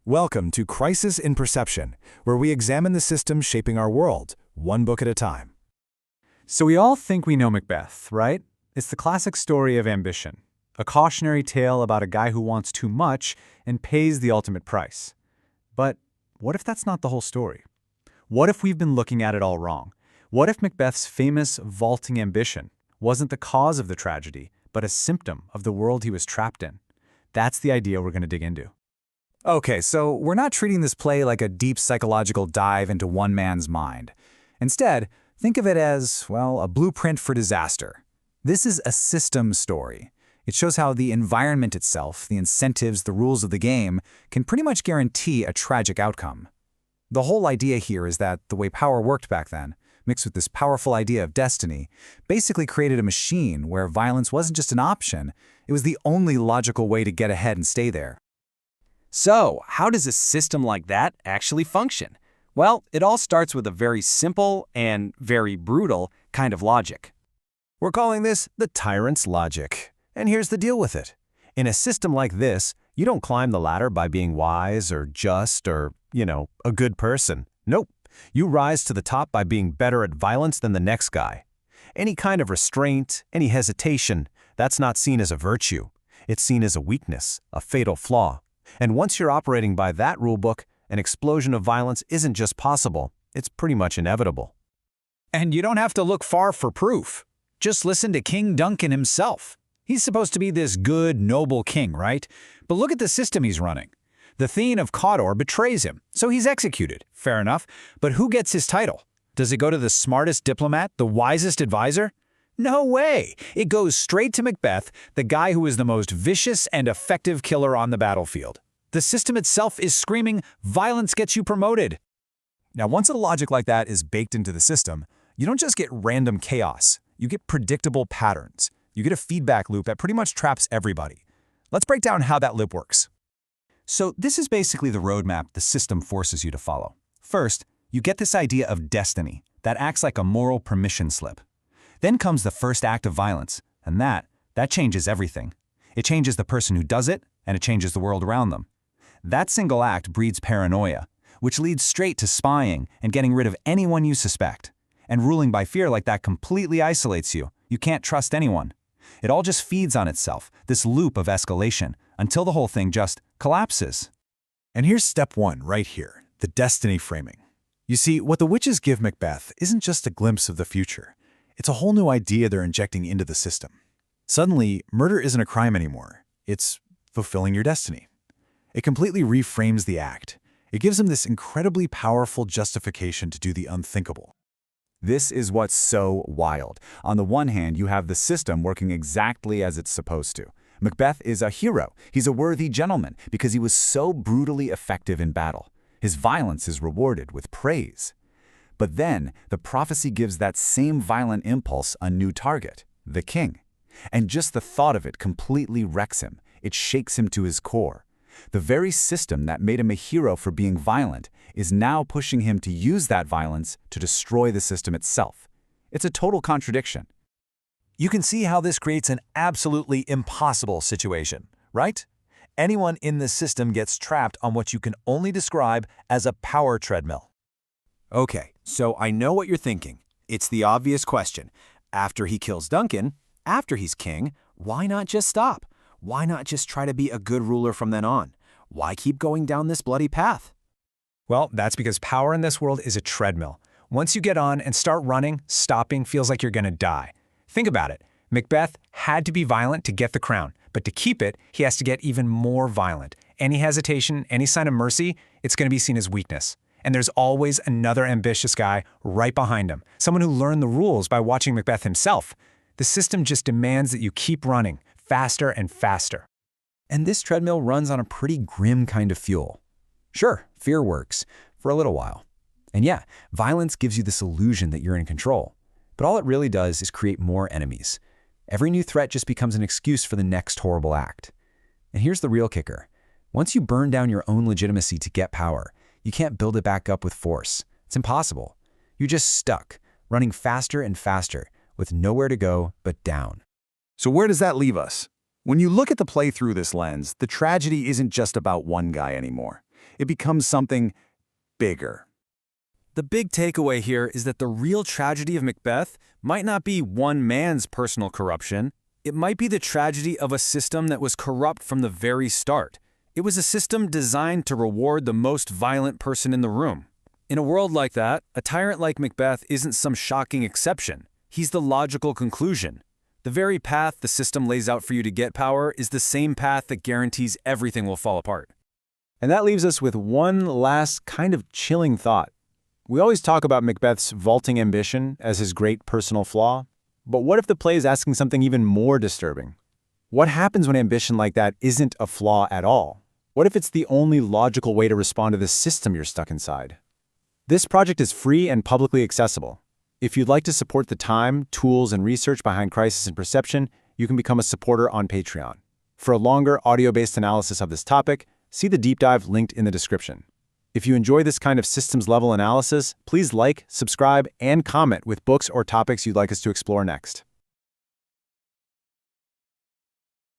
Welcome to Crisis in Perception, where we examine the systems shaping our world, one book at a time. So we all think we know Macbeth, right? It's the classic story of ambition, a cautionary tale about a guy who wants too much and pays the ultimate price. But what if that's not the whole story? What if we've been looking at it all wrong? What if Macbeth's famous vaulting ambition wasn't the cause of the tragedy, but a symptom of the world he was trapped in? That's the idea we're going to dig into. Okay, so we're not treating this play like a deep psychological dive into one man's mind. Instead, think of it as, well, a blueprint for disaster. This is a system story. It shows how the environment itself, the incentives, the rules of the game, can pretty much guarantee a tragic outcome. The whole idea here is that the way power worked back then, mixed with this powerful idea of destiny, basically created a machine where violence wasn't just an option, it was the only logical way to get ahead and stay there. So, how does a system like that actually function? Well, it all starts with a very simple and very brutal kind of logic. We're calling this the tyrant's logic. And here's the deal with it. In a system like this, you don't climb the ladder by being wise or just or, a good person. Nope. You rise to the top by being better at violence than the next guy. Any kind of restraint, any hesitation, that's not seen as a virtue. It's seen as a weakness, a fatal flaw. And once you're operating by that rulebook, an explosion of violence isn't just possible, it's pretty much inevitable. And you don't have to look far for proof. Just listen to King Duncan himself. He's supposed to be this good, noble king, right? But look at the system he's running. The Thane of Cawdor betrays him, so he's executed. Fair enough. But who gets his title? Does it go to the smartest diplomat, the wisest advisor? No way! It goes straight to Macbeth, the guy who is the most vicious and effective killer on the battlefield. The system itself is screaming, violence gets you promoted. Now, once a logic like that is baked into the system, you don't just get random chaos. You get predictable patterns. You get a feedback loop that pretty much traps everybody. Let's break down how that loop works. So this is basically the roadmap the system forces you to follow. First, you get this idea of destiny that acts like a moral permission slip. Then comes the first act of violence, and that changes everything. It changes the person who does it, and it changes the world around them. That single act breeds paranoia, which leads straight to spying and getting rid of anyone you suspect. And ruling by fear like that completely isolates you. You can't trust anyone. It all just feeds on itself, this loop of escalation, until the whole thing just collapses. And here's step one right here, the destiny framing. You see, what the witches give Macbeth isn't just a glimpse of the future. It's a whole new idea they're injecting into the system. Suddenly, murder isn't a crime anymore. It's fulfilling your destiny. It completely reframes the act. It gives him this incredibly powerful justification to do the unthinkable. This is what's so wild. On the one hand, you have the system working exactly as it's supposed to. Macbeth is a hero. He's a worthy gentleman because he was so brutally effective in battle. His violence is rewarded with praise. But then, the prophecy gives that same violent impulse a new target, the king. And just the thought of it completely wrecks him. It shakes him to his core. The very system that made him a hero for being violent is now pushing him to use that violence to destroy the system itself. It's a total contradiction. You can see how this creates an absolutely impossible situation, right? Anyone in this system gets trapped on what you can only describe as a power treadmill. Okay, so I know what you're thinking. It's the obvious question. After he kills Duncan, after he's king, why not just stop? Why not just try to be a good ruler from then on? Why keep going down this bloody path? Well, that's because power in this world is a treadmill. Once you get on and start running, stopping feels like you're going to die. Think about it. Macbeth had to be violent to get the crown, but to keep it, he has to get even more violent. Any hesitation, any sign of mercy, it's going to be seen as weakness. And there's always another ambitious guy right behind him, someone who learned the rules by watching Macbeth himself. The system just demands that you keep running, faster and faster. And this treadmill runs on a pretty grim kind of fuel. Sure, fear works, for a little while. And yeah, violence gives you this illusion that you're in control. But all it really does is create more enemies. Every new threat just becomes an excuse for the next horrible act. And here's the real kicker. Once you burn down your own legitimacy to get power, you can't build it back up with force. It's impossible. You're just stuck, running faster and faster, with nowhere to go but down. So where does that leave us? When you look at the play through this lens, the tragedy isn't just about one guy anymore. It becomes something bigger. The big takeaway here is that the real tragedy of Macbeth might not be one man's personal corruption. It might be the tragedy of a system that was corrupt from the very start. It was a system designed to reward the most violent person in the room. In a world like that, a tyrant like Macbeth isn't some shocking exception. He's the logical conclusion. The very path the system lays out for you to get power is the same path that guarantees everything will fall apart. And that leaves us with one last kind of chilling thought. We always talk about Macbeth's vaulting ambition as his great personal flaw, but what if the play is asking something even more disturbing? What happens when ambition like that isn't a flaw at all? What if it's the only logical way to respond to the system you're stuck inside? This project is free and publicly accessible. If you'd like to support the time, tools, and research behind Crisis and Perception, you can become a supporter on Patreon. For a longer audio-based analysis of this topic, see the deep dive linked in the description. If you enjoy this kind of systems-level analysis, please like, subscribe, and comment with books or topics you'd like us to explore next.